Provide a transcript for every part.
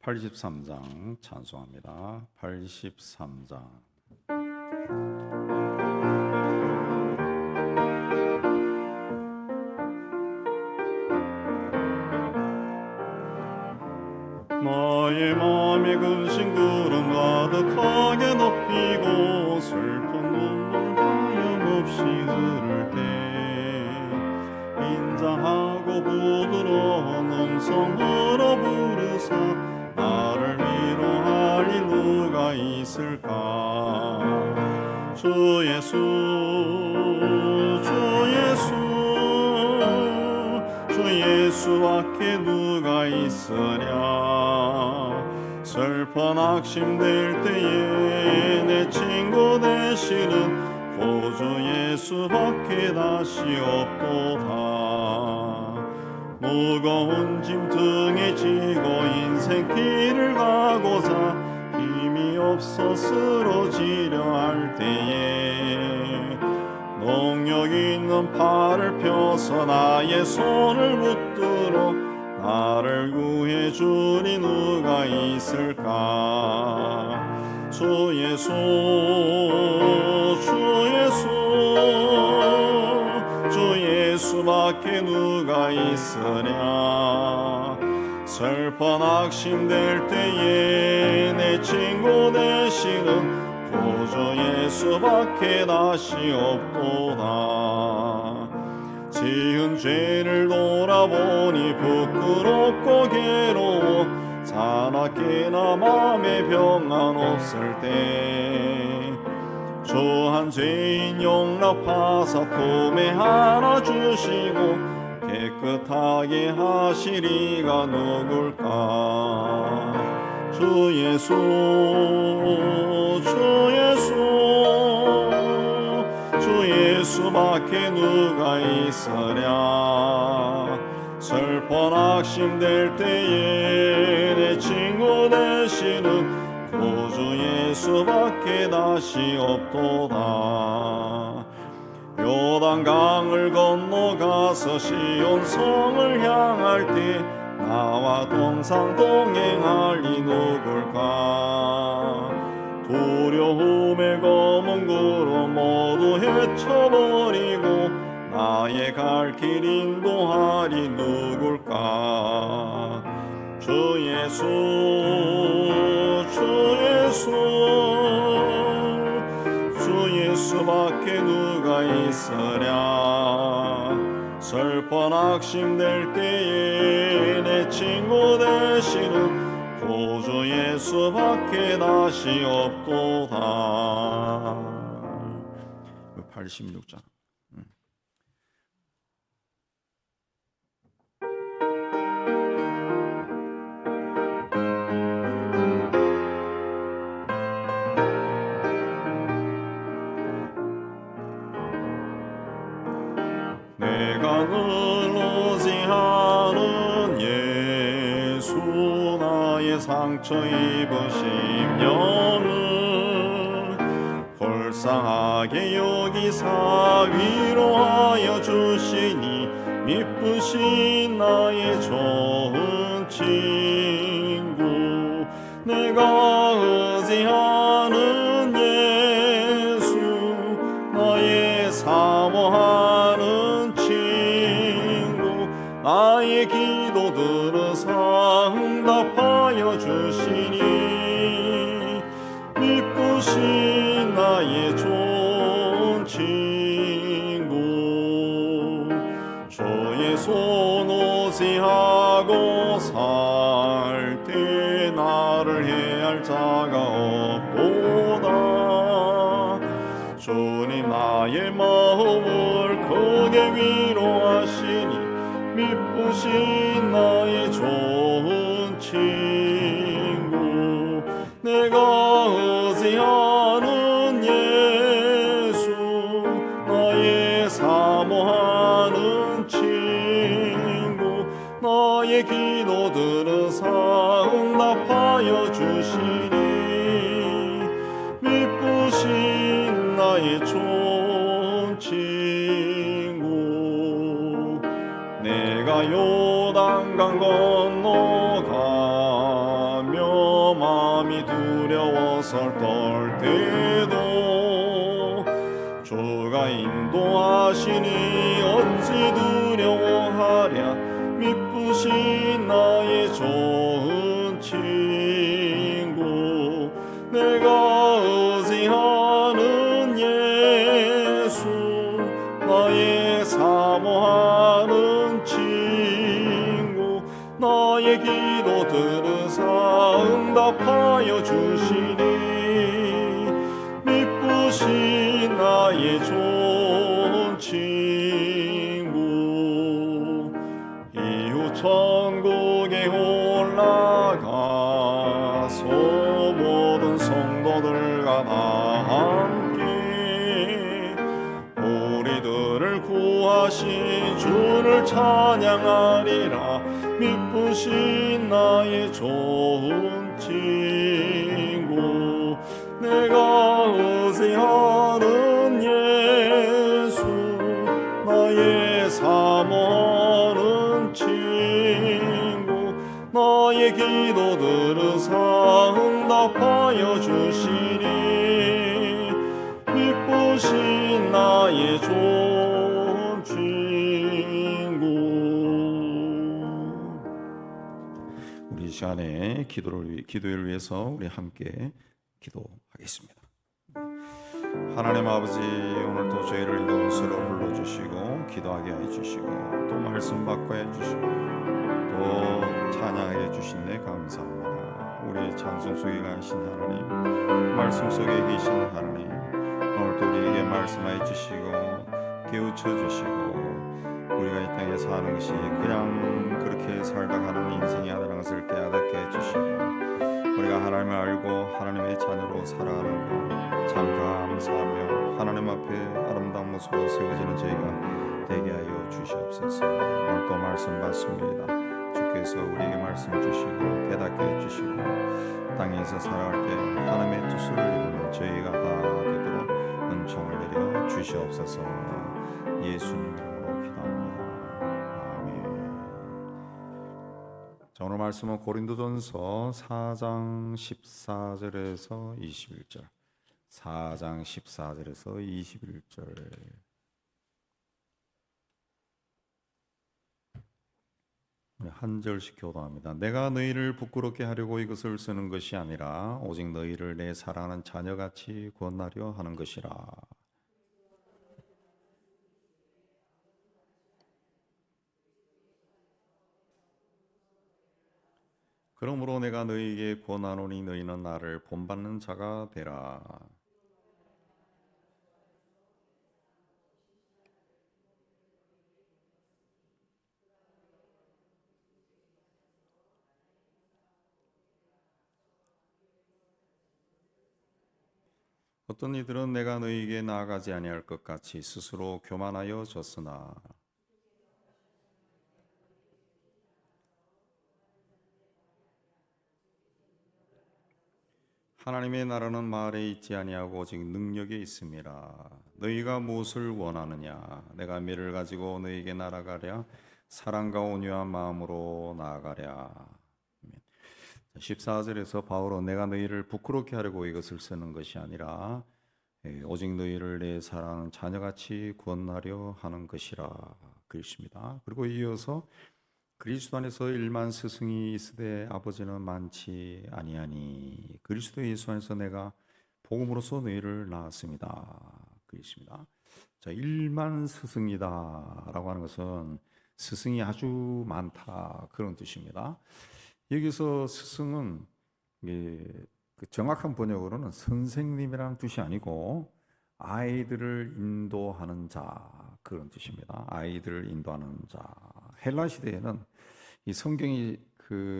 83장 찬송합니다. 83장. 나의 맘에 근심 구름 가득하게 덮이고 슬픈 눈물 하염없이 흐를 때 인자하고 부드러운 음성으로 부르사 나를 위로하리 누가 있을까. 주 예수 주 예수 주 예수밖에 누가 있으랴. 슬픈 낙심될 때에 내 친구 되시는 구주 예수밖에 다시 없도다. 무거운 짐 등에 지고 인생 길을 가고자 힘이 없어 쓰러지려 할 때에 능력 있는 팔을 펴서 나의 손을 붙들어 나를 구해주니 누가 있을까. 주 예수 주 예수 주 예수밖에 누가 있으랴. 슬퍼 낙심될 때에 내 친구 되시는 구주 예수밖에 다시 없도다. 지은 죄를 돌아보니 부끄럽고 괴로워 사납게나 맘에 평안 없을 때 주한 죄인 용납하사 품에 하나 주시고 깨끗하게 하시리가 누굴까. 주 예수 주 예수 주 예수밖에 누가 있으랴. 슬퍼 낙심될 때에 내 친구 되시는 구주 예수밖에 다시 없도다. 요단강을 건너가서 시온성을 향할 때 나와 동상 동행하리 누굴까. 두려움의 검은 구름 모두 헤쳐버리고 나의 갈 길 인도하리 누굴까. 주 예수 주 예수 주 예수밖에 누가 있으랴. 슬퍼 낙심될 때에 내 친구 되시는 구주 예수밖에 다시 없도다. 86장. 내가 늘 의지하는 예수 나의 상처 입은 심령을 불쌍하게 여기사 위로하여 주시니 미쁘신 나의 좋은 친구. 내가 의지하는 예수 나의 사모하는 친구. 나의 기도 들으사 응답하여 주시니 미쁘신 나의 좋은 친구. 주의 손 의지하고 살 때 나를 해할 자가 없도다. 주님 나의 마음을 크게 위로하시니 미쁘신 나의 좋은 친구. 내가 의지하는 예수 나의 사모하는 친구. 나의 기도 들으사 응답하여 주시니 미쁘신 나의 좋은 친구. 내가 요단강 건너가며 두려워서 떨 때도 주가 인도하시니 어찌 두려워하랴. 미쁘신 나의 좋은 친구, 내가 의지하는 예수, 나의 사모하는 친구, 나의 기도 들으사 응답하여 주시니 미쁘신 나의 좋은 친구. 이후 천국에 올라가서 모든 성도들과 다 함께 우리들을 구하신 주를 찬양하리라. 미쁘신 나의 좋은 친구, 내가 의지하는 예수, 나의 사모하는 친구, 나의 기도 들으사 응답하여 주시니 미쁘신 나의 좋은 친구. 우리 이 시간에 기도를 위해서 우리 함께 기도하겠습니다. 하나님 아버지, 오늘도 저희를 이곳으로 불러주시고 기도하게 해주시고 또 말씀 받고 해주시고 또 찬양해 주신 데 감사합니다. 우리 찬송 속에 계신 하나님, 말씀 속에 계신 하나님, 오늘도 우리에게 말씀해 주시고 깨우쳐 주시고 우리가 이 땅에 사는 것이 그냥 그렇게 살다 가는 인생이 아니라는 것을 깨닫게 해주시고 우리가 하나님을 알고 하나님의 자녀로 살아가는 것 참 감사하며 하나님 앞에 아름다운 모습으로 세워지는 저희가 되게 하여 주시옵소서. 오늘 또 말씀 받습니다. 주께서 우리에게 말씀 주시고 깨닫게 해주시고 땅에서 살아갈 때 하나님의 뜻을 이루는 저희가 다 되도록 은총을 내려 주시옵소서. 예수님 이름으로 기도합니다. 아멘. 자, 오늘 말씀은 고린도전서 4장 14절에서 21절 4장 14절에서 21절 한 절씩 교도합니다. 내가 너희를 부끄럽게 하려고 이것을 쓰는 것이 아니라 오직 너희를 내 사랑하는 자녀같이 구원하려 하는 것이라. 그러므로 내가 너희에게 권하노니 너희는 나를 본받는 자가 되라. 어떤 이들은 내가 너희에게 나아가지 아니할 것 같이 스스로 교만하여 졌으나 하나님의 나라는 말에 있지 아니하고 오직 능력에 있음이라. 너희가 무엇을 원하느냐? 내가 미를 가지고 너희에게 날아가랴? 사랑과 온유한 마음으로 나아가랴. 14절에서 바울은 내가 너희를 부끄럽게 하려고 이것을 쓰는 것이 아니라 오직 너희를 내 사랑하는 자녀같이 구원하려 하는 것이라 그랬습니다. 그리고 이어서 그리스도 안에서 일만 스승이 있으되 아버지는 많지 아니하니 그리스도 예수 안에서 내가 복음으로써 너희를 낳았습니다. 그랬습니다. 자, 일만 스승이다라고 하는 것은 스승이 아주 많다 그런 뜻입니다. 여기서 스승은 그 정확한 번역으로는 선생님이라는 뜻이 아니고 아이들을 인도하는 자 그런 뜻입니다. 아이들을 인도하는 자. 헬라 시대에는 이 성경이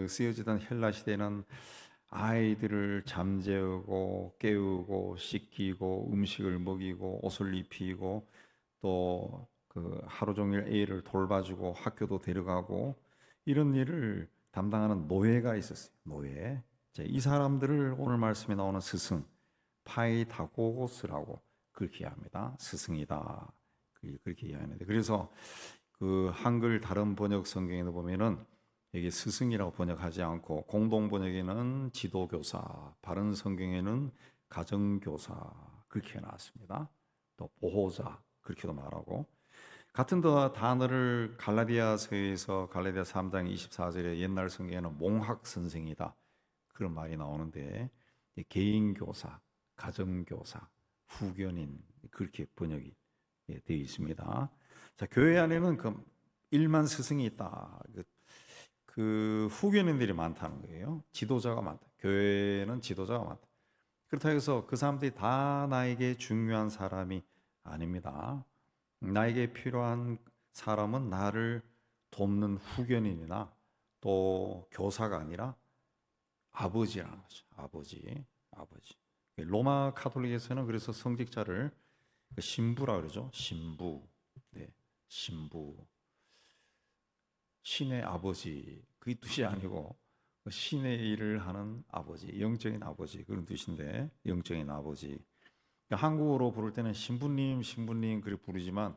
쓰여지던 헬라 시대에는 아이들을 잠재우고 깨우고 씻기고 음식을 먹이고 옷을 입히고 또 하루 종일 애를 돌봐주고 학교도 데려가고 이런 일을 담당하는 노예가 있었어요. 노예. 이 사람들을 오늘 말씀에 나오는 스승 파이다고스라고 그렇게 이해합니다. 스승이다. 그렇게 이해하는데 그래서 그 한글 다른 번역 성경에 보면은 여기 스승이라고 번역하지 않고 공동 번역에는 지도교사, 바른 성경에는 가정교사 그렇게 나왔습니다. 또 보호자 그렇게도 말하고 같은 단어를 갈라디아서에서 갈라디아 3장 24절에 옛날 성경에는 몽학 선생이다 그런 말이 나오는데 개인교사, 가정교사, 후견인 그렇게 번역이 되어 있습니다. 자, 교회 안에는 그 일만 스승이 있다. 그 후견인들이 많다는 거예요. 지도자가 많다. 교회는 지도자가 많다. 그렇다고 해서 그 사람들이 다 나에게 중요한 사람이 아닙니다. 나에게 필요한 사람은 나를 돕는 후견인이나 또 교사가 아니라 아버지라는 거죠. 아버지. 로마 카톨릭에서는 그래서 성직자를 신부라 그러죠. 신부. 네, 신부. 신의 아버지 그 뜻이 아니고 신의 일을 하는 아버지, 영적인 아버지 그런 뜻인데 영적인 아버지. 한국어로 부를 때는 신부님 그렇게 부르지만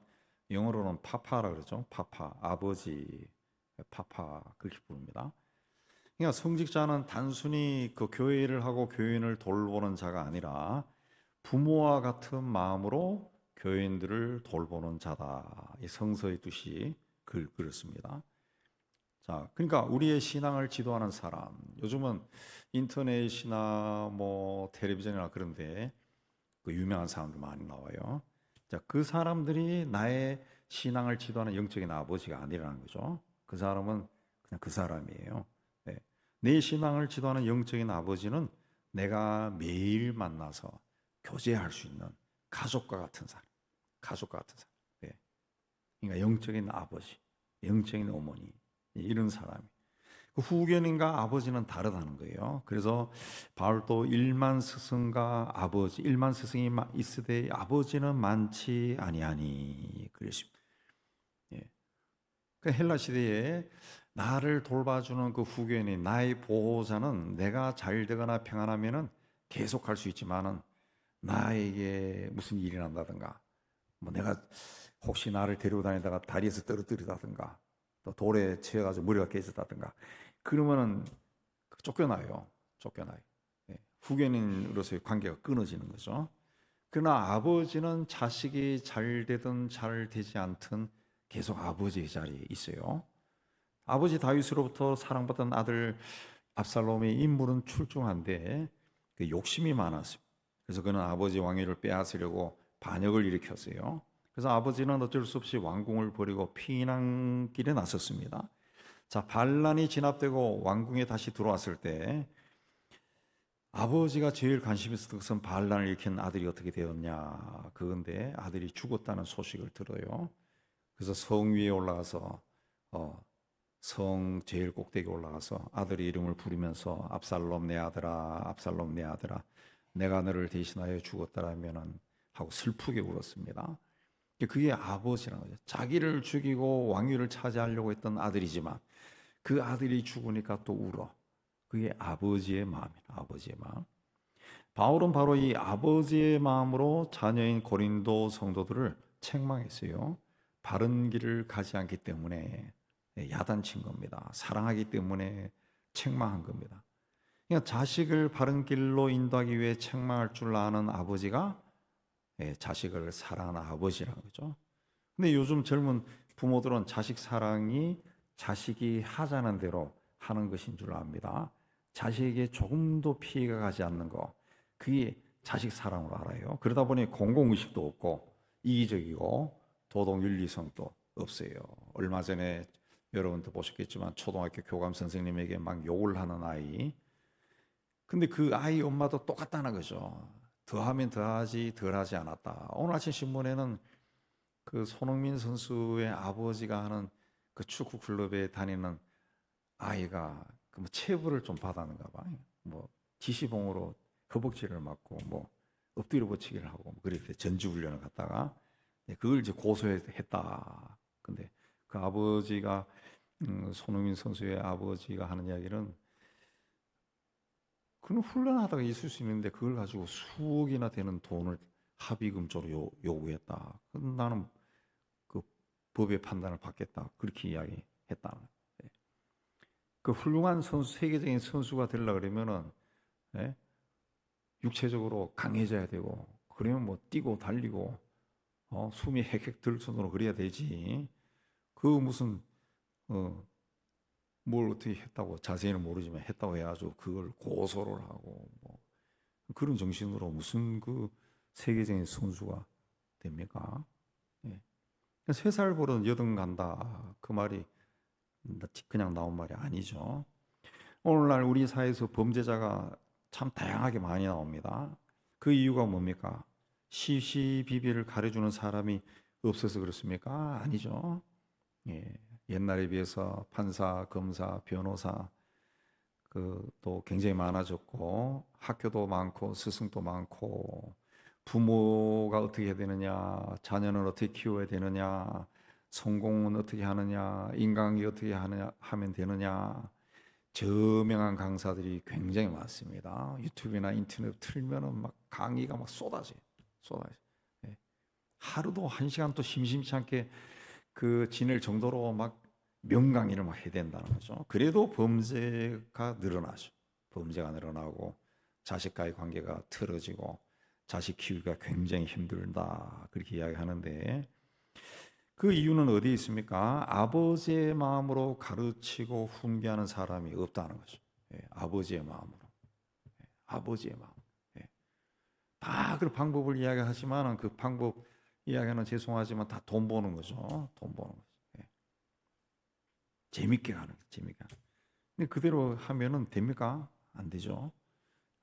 영어로는 파파라 그러죠. 파파, 아버지, 파파 그렇게 부릅니다. 그러니까 성직자는 단순히 그 교회 일을 하고 교인을 돌보는 자가 아니라 부모와 같은 마음으로 교인들을 돌보는 자다. 이 성서의 뜻이 그렇습니다. 자, 그러니까 우리의 신앙을 지도하는 사람, 요즘은 인터넷이나 뭐 텔레비전이나 그런데 그 유명한 사람들 많이 나와요. 자, 그 사람들이 나의 신앙을 지도하는 영적인 아버지가 아니라는 거죠. 그 사람은 그냥 그 사람이에요. 네. 내 신앙을 지도하는 영적인 아버지는 내가 매일 만나서 교제할 수 있는 가족과 같은 사람. 네. 그러니까 영적인 아버지, 영적인 어머니 이런 사람이. 그 후견인과 아버지는 다르다는 거예요. 그래서 바울도 일만 스승과 아버지, 일만 스승이 있으되 아버지는 많지 아니하니 그랬습니다. 예. 그 헬라 시대에 나를 돌봐주는 그 후견인, 나의 보호자는 내가 잘 되거나 평안하면은 계속할 수 있지만은 나에게 무슨 일이 난다든가, 뭐 내가 혹시 나를 데리고 다니다가 다리에서 떨어뜨리다든가, 또 돌에 치여가지고 머리가 깨졌다든가, 그러면은 쫓겨나요. 예. 후견인으로서의 관계가 끊어지는 거죠. 그러나 아버지는 자식이 잘 되든 잘 되지 않든 계속 아버지의 자리에 있어요. 아버지 다윗으로부터 사랑받던 아들 압살롬의 인물은 출중한데 그 욕심이 많았습니다. 그래서 그는 아버지 왕위를 빼앗으려고 반역을 일으켰어요. 그래서 아버지는 어쩔 수 없이 왕궁을 버리고 피난길에 나섰습니다. 자, 반란이 진압되고 왕궁에 다시 들어왔을 때 아버지가 제일 관심 있었던 것은 반란을 일으킨 아들이 어떻게 되었냐. 그건데 아들이 죽었다는 소식을 들어요. 그래서 성 위에 올라가서 성 제일 꼭대기에 올라가서 아들의 이름을 부르면서 압살롬 내 아들아, 압살롬 내 아들아, 내가 너를 대신하여 죽었다라면은 하고 슬프게 울었습니다. 그게 아버지라는 거죠. 자기를 죽이고 왕위를 차지하려고 했던 아들이지만 그 아들이 죽으니까 또 울어. 그게 아버지의 마음이에요. 아버지의 마음. 바울은 바로 이 아버지의 마음으로 자녀인 고린도 성도들을 책망했어요. 바른 길을 가지 않기 때문에 야단친 겁니다. 사랑하기 때문에 책망한 겁니다. 그러니까 자식을 바른 길로 인도하기 위해 책망할 줄 아는 아버지가 자식을 사랑하는 아버지라는 거죠. 근데 요즘 젊은 부모들은 자식 사랑이 자식이 하자는 대로 하는 것인 줄 압니다. 자식에게 조금도 피해가 가지 않는 거, 그게 자식 사랑으로 알아요. 그러다 보니 공공의식도 없고 이기적이고 도덕윤리성도 없어요. 얼마 전에 여러분도 보셨겠지만 초등학교 교감 선생님에게 막 욕을 하는 아이. 근데 그 아이 엄마도 똑같다는 거죠. 더하면 더하지 덜하지 않았다. 오늘 아침 신문에는 그 손흥민 선수의 아버지가 하는 그 축구 클럽에 다니는 아이가 그 뭐 체벌을 좀 받았는가 봐. 뭐 지시봉으로 허벅지를 맞고 뭐 엎드려 버치기를 하고 뭐 그렇게 전지훈련을 갔다가 그걸 이제 고소했다. 근데 그 아버지가 손흥민 선수의 아버지가 하는 이야기는 그는 훈련하다가 있을 수 있는데 그걸 가지고 수억이나 되는 돈을 합의금조로 요구했다. 나는 그 법의 판단을 받겠다. 그렇게 이야기했다. 그 훌륭한 선수, 세계적인 선수가 되려 그러면은 예? 육체적으로 강해져야 되고, 그러면 뭐 뛰고 달리고 숨이 헥헥 들 정도로 그래야 되지. 그 무슨 뭘 어떻게 했다고, 자세히는 모르지만 했다고 해가지고 그걸 고소를 하고 뭐 그런 정신으로 무슨 그 세계적인 선수가 됩니까? 예. 3살 버릇 여든 간다, 그 말이 그냥 나온 말이 아니죠. 오늘날 우리 사회에서 범죄자가 참 다양하게 많이 나옵니다. 그 이유가 뭡니까? 시시비비를 가려주는 사람이 없어서 그렇습니까? 아니죠. 예. 옛날에 비해서 판사, 검사, 변호사 또 굉장히 많아졌고, 학교도 많고 스승도 많고, 부모가 어떻게 해야 되느냐, 자녀는 어떻게 키워야 되느냐, 성공은 어떻게 하느냐, 인간관계 어떻게 하면 되느냐, 저명한 강사들이 굉장히 많습니다. 유튜브나 인터넷 틀면은 막 강의가 막 쏟아져요. 예. 하루도 1시간 또 심심치 않게 지낼 정도로 막 명강의를 막 해야 된다는 거죠. 그래도 범죄가 늘어나죠. 범죄가 늘어나고 자식과의 관계가 틀어지고 자식 키우기가 굉장히 힘들다, 그렇게 이야기하는데, 그 이유는 어디에 있습니까? 아버지의 마음으로 가르치고 훈계하는 사람이 없다는 거죠. 예, 아버지의 마음으로. 예, 아버지의 마음. 예. 다 그 방법을 이야기하지만 그 방법 이야기는 죄송하지만 다 돈 버는 거죠. 돈 버는 거죠. 예. 재밌게 가는 거죠. 재밌게 가는 거죠. 근데 그대로 하면은 됩니까? 안 되죠.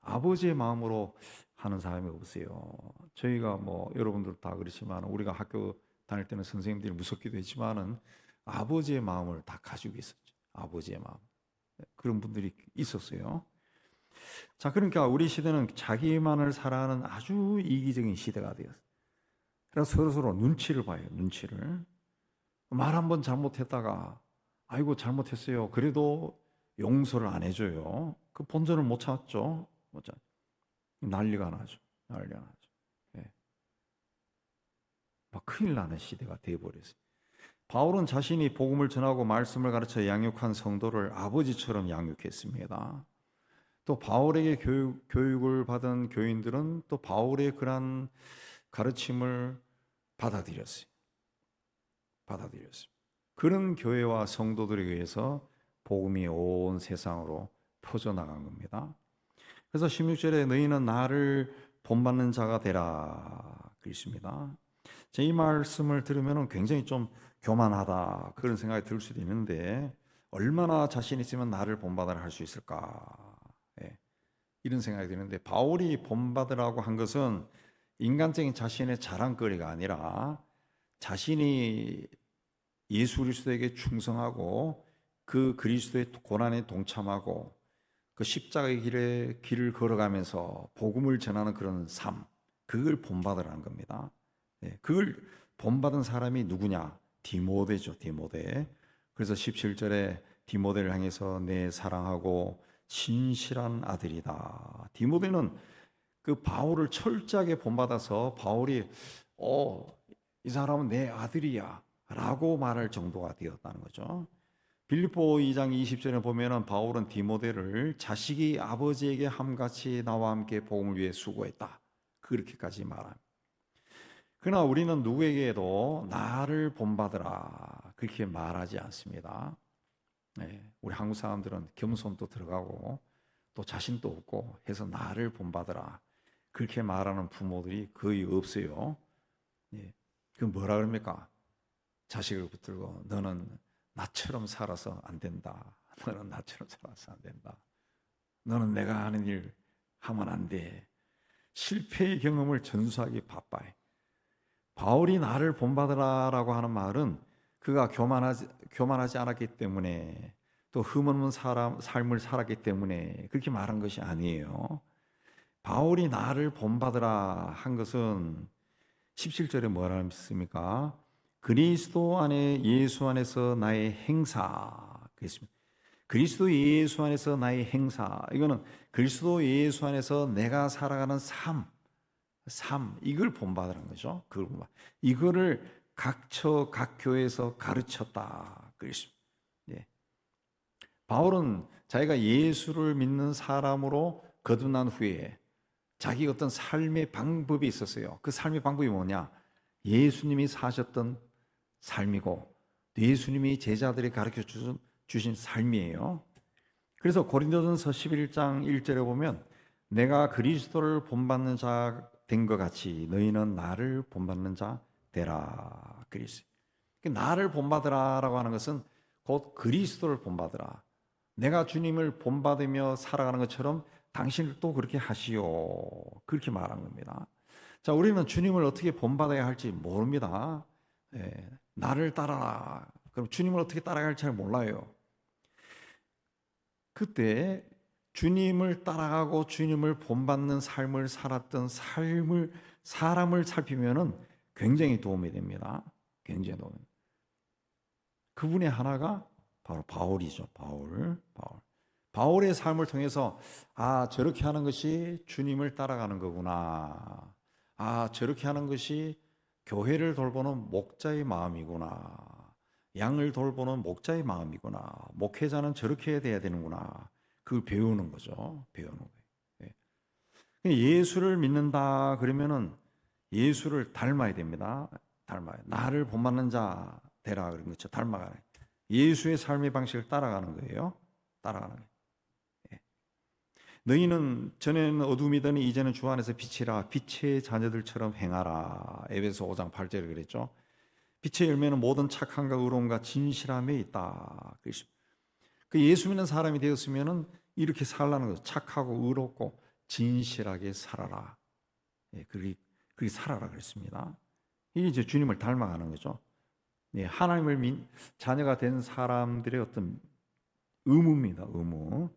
아버지의 마음으로 하는 사람이 없어요. 저희가 뭐 여러분들 다 그렇지만 우리가 학교 다닐 때는 선생님들이 무섭기도 했지만은 아버지의 마음을 다 가지고 있었죠. 아버지의 마음. 그런 분들이 있었어요. 자, 그러니까 우리 시대는 자기만을 살아가는 아주 이기적인 시대가 되었어요. 그래서 서로서로 눈치를 봐요. 눈치를. 말 한 번 잘못했다가 아이고 잘못했어요. 그래도 용서를 안 해줘요. 그 본전을 못 찾죠. 못 찾. 난리가 나죠. 난리가 나죠. 예. 막 큰일 나는 시대가 되어버렸어요. 바울은 자신이 복음을 전하고 말씀을 가르쳐 양육한 성도를 아버지처럼 양육했습니다. 또 바울에게 교육을 받은 교인들은 또 바울의 그러한 가르침을 받아들였어요. 그런 교회와 성도들에 의해서 복음이 온 세상으로 퍼져나간 겁니다. 그래서 16절에 너희는 나를 본받는 자가 되라 그랬습니다. 이 말씀을 들으면 굉장히 좀 교만하다, 그런 생각이 들 수도 있는데, 얼마나 자신 있으면 나를 본받으라 할 수 있을까, 예, 이런 생각이 드는데, 바울이 본받으라고 한 것은 인간적인 자신의 자랑거리가 아니라 자신이 예수 그리스도에게 충성하고 그 그리스도의 고난에 동참하고 그 십자가의 길을 걸어가면서 복음을 전하는 그런 삶, 그걸 본받으라는 겁니다. 네, 그걸 본받은 사람이 누구냐? 디모데죠, 디모데. 그래서 17절에 디모데를 향해서 내 사랑하고 신실한 아들이다. 디모데는 그 바울을 철저하게 본받아서 바울이 이 사람은 내 아들이야 라고 말할 정도가 되었다는 거죠. 빌립보 2장 20절에 보면은 바울은 디모데를 자식이 아버지에게 함같이 나와 함께 복음을 위해 수고했다, 그렇게까지 말합니다. 그러나 우리는 누구에게도 나를 본받으라 그렇게 말하지 않습니다. 네, 우리 한국 사람들은 겸손도 들어가고 또 자신도 없고 해서 나를 본받으라 그렇게 말하는 부모들이 거의 없어요. 네, 그 뭐라 그럽니까? 자식을 붙들고 너는 나처럼 살아서 안 된다. 너는 나처럼 살아서 안 된다. 너는 내가 하는 일 하면 안 돼. 실패의 경험을 전수하기 바빠요. 바울이 나를 본받으라라고 하는 말은 그가 교만하지 않았기 때문에, 또 흠없는 삶을 살았기 때문에 그렇게 말한 것이 아니에요. 바울이 나를 본받으라 한 것은 17절에 뭐라 했습니까? 그리스도 안에 예수 안에서 나의 행사 그랬습니다. 그리스도 예수 안에서 나의 행사, 이거는 그리스도 예수 안에서 내가 살아가는 삶 이걸 본받으라는 거죠. 이거를 각 교회에서 가르쳤다 그랬습니다. 예. 바울은 자기가 예수를 믿는 사람으로 거듭난 후에 자기 어떤 삶의 방법이 있었어요. 그 삶의 방법이 뭐냐? 예수님이 사셨던 삶이고 예수님이 제자들이 가르쳐 주신 삶이에요. 그래서 고린도전서 11장 1절에 보면 내가 그리스도를 본받는 자 된 것 같이 너희는 나를 본받는 자 되라. 그리스. 나를 본받으라라고 하는 것은 곧 그리스도를 본받으라. 내가 주님을 본받으며 살아가는 것처럼 당신도 그렇게 하시오. 그렇게 말한 겁니다. 자, 우리는 주님을 어떻게 본받아야 할지 모릅니다. 나를 따라라. 그럼 주님을 어떻게 따라가야 할지 잘 몰라요. 그때 주님을 따라가고 주님을 본받는 삶을 살았던 사람을 살피면은 굉장히 도움이 됩니다. 굉장히 도움이. 그분의 하나가 바로 바울이죠. 바울의 삶을 통해서 저렇게 하는 것이 주님을 따라가는 거구나. 저렇게 하는 것이 교회를 돌보는 목자의 마음이구나. 양을 돌보는 목자의 마음이구나. 목회자는 저렇게 돼야 되는구나. 그걸 배우는 거죠. 배우는 거예요. 예수를 믿는다 그러면은 예수를 닮아야 됩니다. 닮아야. 나를 본받는 자 되라 그런 거죠. 닮아가는. 예수의 삶의 방식을 따라가는 거예요. 따라가는 거예요. 너희는 전에는 어둠이더니 이제는 주 안에서 빛이라. 빛의 자녀들처럼 행하라. 에베소 5장 8절에 그랬죠. 빛의 열매는 모든 착함과 의로움과 진실함에 있다. 그 예수 믿는 사람이 되었으면은 이렇게 살라는 거죠. 착하고 의롭고 진실하게 살아라. 그렇게 살아라 그랬습니다. 이게 이제 주님을 닮아가는 거죠. 하나님을 자녀가 된 사람들의 어떤 의무입니다. 의무.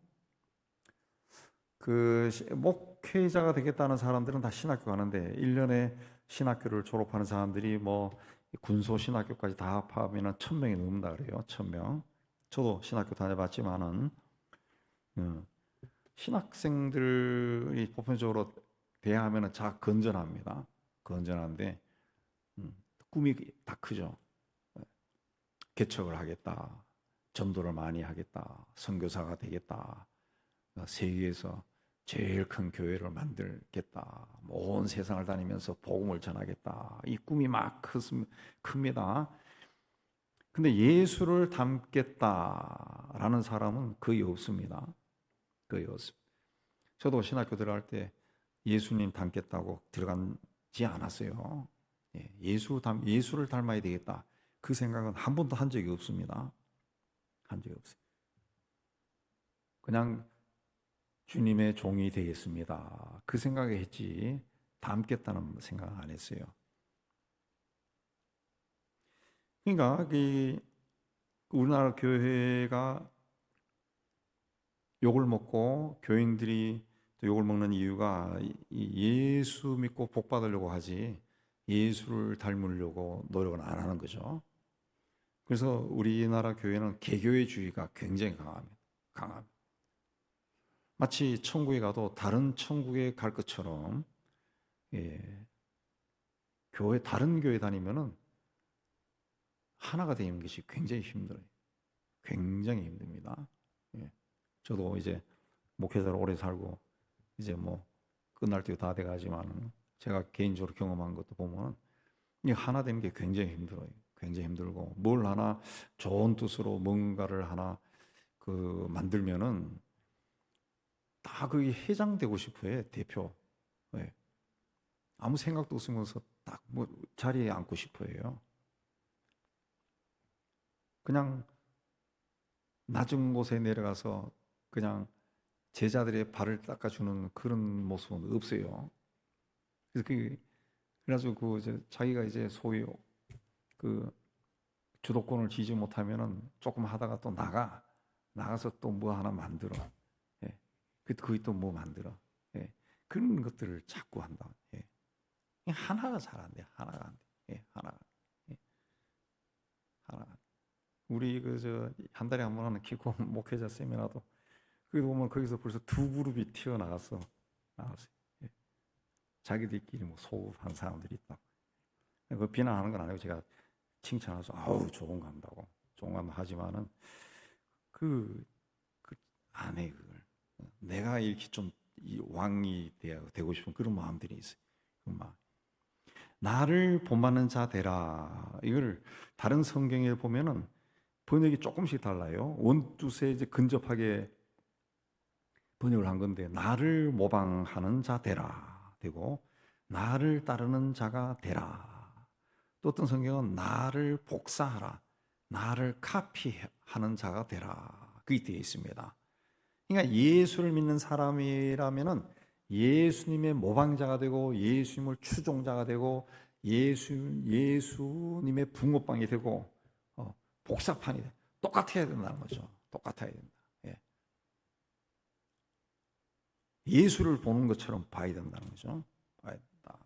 그 목회자가 되겠다는 사람들은 다 신학교 가는데 1년에 신학교를 졸업하는 사람들이 뭐 군소 신학교까지 다 합하면 1000명이 넘는다 그래요. 1000명. 저도 신학교 다녀봤지만은 신학생들이 보편적으로 대하면은 다 건전합니다. 건전한데 꿈이 다 크죠. 개척을 하겠다. 전도를 많이 하겠다. 선교사가 되겠다. 세계에서 제일 큰 교회를 만들겠다. 온 세상을 다니면서 복음을 전하겠다. 이 꿈이 막 큽니다. 근데 예수를 닮겠다라는 사람은 거의 없습니다. 거의 없습니다. 저도 신학교 들어갈 때 예수님 닮겠다고 들어가지 않았어요. 예수를 닮아야 되겠다. 그 생각은 한 번도 한 적이 없습니다. 한 적이 없어요. 그냥 주님의 종이 되겠습니다. 그 생각을 했지 닮겠다는 생각 안 했어요. 그러니까 우리나라 교회가 욕을 먹고 교인들이 또 욕을 먹는 이유가 예수 믿고 복 받으려고 하지 예수를 닮으려고 노력을 안 하는 거죠. 그래서 우리나라 교회는 개교회주의가 굉장히 강합니다. 마치 천국에 가도 다른 천국에 갈 것처럼 다른 교회 다니면은 하나가 되는 것이 굉장히 힘들어요. 굉장히 힘듭니다. 저도 이제 목회자로 오래 살고 이제 뭐 끝날 때가 다 돼가지만 제가 개인적으로 경험한 것도 보면 이 하나 되는 게 굉장히 힘들어요. 굉장히 힘들고 뭘 하나 좋은 뜻으로 뭔가를 하나 만들면은 다 그게 회장되고 싶어요. 대표. 아무 생각도 없으면서 딱 뭐 자리에 앉고 싶어요. 그냥 낮은 곳에 내려가서 그냥 제자들의 발을 닦아주는 그런 모습은 없어요. 그래가지고 자기가 이제 소위 주도권을 쥐지 못하면은 조금 하다가 또 나가서 또 뭐 하나 만들어. 거기 또 뭐 만들어. 그런 것들을 자꾸 한다. 하나가 잘 안 돼. 하나가 안 돼. 하나가. 우리 한 달에 한 번 하는 기고 목회자 세미나도 거기 보면 거기서 벌써 두 그룹이 튀어나왔어요. 자기들끼리 뭐 소급한 사람들이 있다. 그 비난하는 건 아니고 제가 칭찬하죠. 아우 좋은 거 한다고. 좋은 거 하지만은 내가 이렇게 좀 이 왕이 되고 싶은 그런 마음들이 있어요. 그 마음. 나를 본받는 자 되라. 이걸 다른 성경에 보면은 번역이 조금씩 달라요. 원뜻에 이제 근접하게 번역을 한 건데, 나를 모방하는 자 되라 되고, 나를 따르는 자가 되라. 또 어떤 성경은 나를 복사하라, 나를 카피하는 자가 되라, 그게 되어 있습니다. 그러니까 예수를 믿는 사람이라면은 예수님의 모방자가 되고 예수님을 추종자가 되고 예수님의 붕어빵이 되고 복사판이 돼. 똑같아야 된다는 거죠. 똑같아야 된다. 예. 예수를 보는 것처럼 봐야 된다는 거죠. 봐야 된다.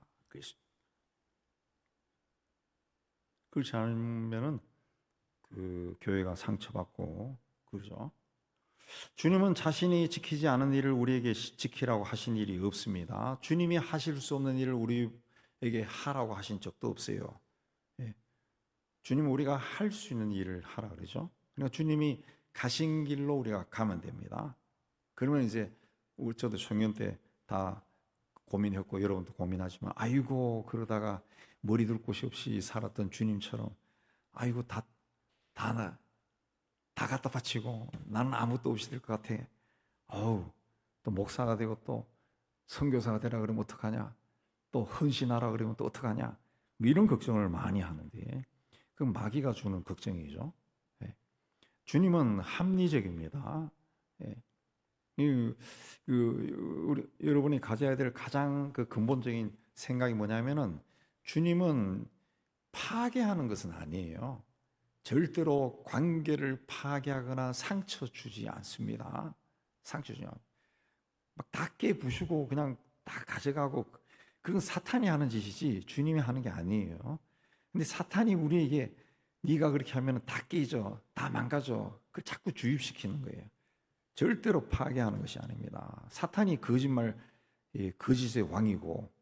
그렇지 않으면은 그 교회가 상처받고 그러죠. 주님은 자신이 지키지 않은 일을 우리에게 지키라고 하신 일이 없습니다. 주님이 하실 수 없는 일을 우리에게 하라고 하신 적도 없어요. 예. 주님은 우리가 할 수 있는 일을 하라 그러죠. 그러니까 주님이 가신 길로 우리가 가면 됩니다. 그러면 이제 저도 청년 때 다 고민했고 여러분도 고민하지만, 아이고 그러다가 머리 둘 곳이 없이 살았던 주님처럼 아이고 다 갖다 바치고 나는 아무것도 없이 될 것 같아. 또 목사가 되고 또 선교사가 되라 그러면 어떡하냐? 또 헌신하라 그러면 또 어떡하냐? 뭐 이런 걱정을 많이 하는데, 그 마귀가 주는 걱정이죠. 예. 주님은 합리적입니다. 예. 여러분이 가져야 될 가장 그 근본적인 생각이 뭐냐면은, 주님은 파괴하는 것은 아니에요. 절대로 관계를 파괴하거나 상처 주지 않습니다. 상처 주지 않습니다. 막 다 깨부수고 그냥 다 가져가고, 그건 사탄이 하는 짓이지 주님이 하는 게 아니에요. 근데 사탄이 우리에게 네가 그렇게 하면 다 깨져, 다 망가져, 그걸 자꾸 주입시키는 거예요. 절대로 파괴하는 것이 아닙니다. 사탄이 거짓말, 거짓의 왕이고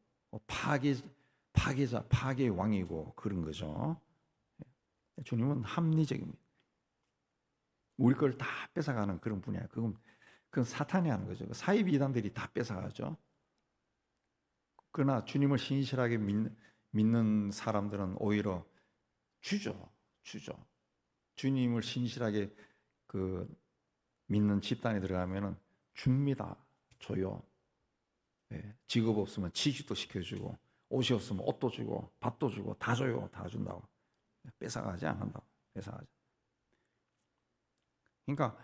파괴자, 파괴의 왕이고 그런 거죠. 주님은 합리적입니다. 우리 걸 다 뺏어가는 그런 분이야. 그건 사탄이 하는 거죠. 사이비 이단들이 다 뺏어가죠. 그러나 주님을 신실하게 믿는 사람들은 오히려 주죠. 주님을 신실하게 믿는 집단에 들어가면은 줍니다. 줘요. 예, 직업 없으면 취직도 시켜주고, 옷이 없으면 옷도 주고, 밥도 주고, 다 줘요. 다 준다고. 뺏어가지 않는다고. 뺏어가지. 그러니까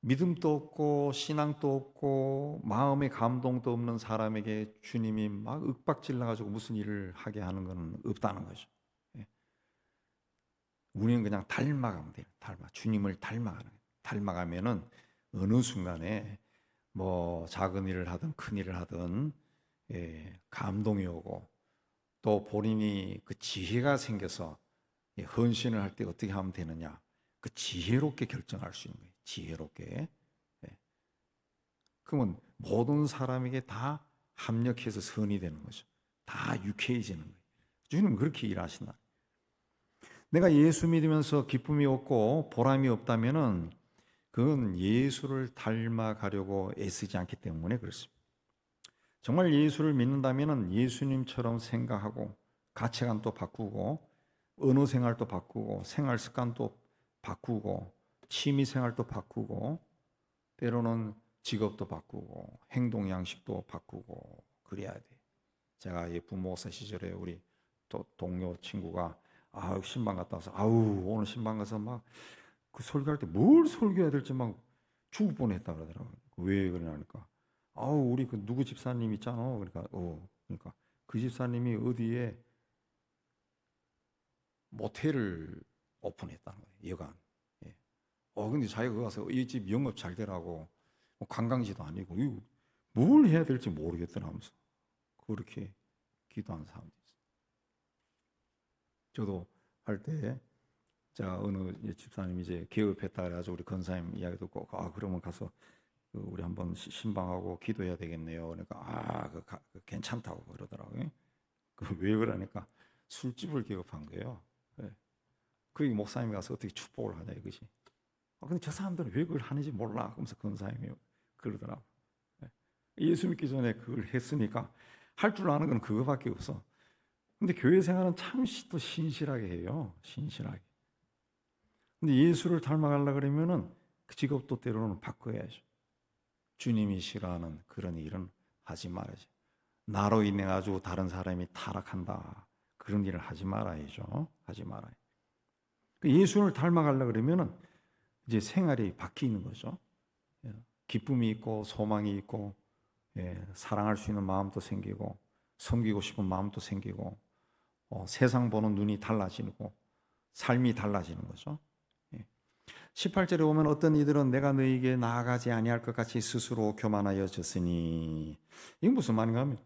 믿음도 없고 신앙도 없고 마음의 감동도 없는 사람에게 주님이 막 윽박질러 가지고 무슨 일을 하게 하는 것은 없다는 거죠. 예. 우리는 그냥 닮아가면 돼요. 주님을 닮아가면은 어느 순간에 뭐 작은 일을 하든 큰 일을 하든 감동이 오고, 또 본인이 그 지혜가 생겨서 헌신을 할 때 어떻게 하면 되느냐, 그 지혜롭게 결정할 수 있는 거예요. 지혜롭게. 그러면 모든 사람에게 다 합력해서 선이 되는 거죠. 다 유쾌해지는 거예요. 주님은 그렇게 일하신다. 내가 예수 믿으면서 기쁨이 없고 보람이 없다면은 그건 예수를 닮아가려고 애쓰지 않기 때문에 그렇습니다. 정말 예수를 믿는다면은 예수님처럼 생각하고 가치관도 바꾸고 언어 생활도 바꾸고 생활 습관도 바꾸고 취미 생활도 바꾸고 때로는 직업도 바꾸고 행동 양식도 바꾸고 그래야 돼. 제가 부모사 시절에 우리 동료 친구가 신방 갔다 와서 오늘 신방 가서 막 그 설교할 때 뭘 설교해야 될지 막 죽을 뻔했다 그러더라고요. 왜 그러냐니까 우리 그 누구 집사님 있잖아. 그러니까 그 집사님이 어디에 모텔을 오픈했다는 거예요. 여간. 예. 근데 자기가 거기 가서 이 집 영업 잘 되라고, 뭐 관광지도 아니고 이거 뭘 해야 될지 모르겠더라 하면서 그렇게 기도하는 사람도 있어요. 저도 할 때 제가 어느 집사님이 이제 개업했다 그래가지고 우리 권사님 이야기 듣고 그러면 가서 우리 한번 신방하고 기도해야 되겠네요. 그러니까 괜찮다고 그러더라고요. 왜 그러니까 술집을 개업한 거예요. 네. 거기 목사님이 가서 어떻게 축복을 하냐 이것이. 근데 저 사람들은 왜 그걸 하는지 몰라. 그러면서 권사님이 그러더라고. 예수 믿기 전에 그걸 했으니까 할 줄 아는 건 그거밖에 없어. 근데 교회 생활은 참 또 신실하게 해요. 신실하게. 근데 예수를 닮아가려고 그러면은 그 직업도 때로는 바꿔야죠. 주님이 싫어하는 그런 일은 하지 말아야죠. 나로 인해 가지고 다른 사람이 타락한다. 그런 일을 하지 말아야죠. 하지 말아요. 예수를 닮아가려고 그러면은 이제 생활이 바뀌는 거죠. 기쁨이 있고 소망이 있고 사랑할 수 있는 마음도 생기고 섬기고 싶은 마음도 생기고 세상 보는 눈이 달라지고 삶이 달라지는 거죠. 18절에 보면 어떤 이들은 내가 너희에게 나아가지 아니할 것 같이 스스로 교만하여졌으니 이게 무슨 말인가 하면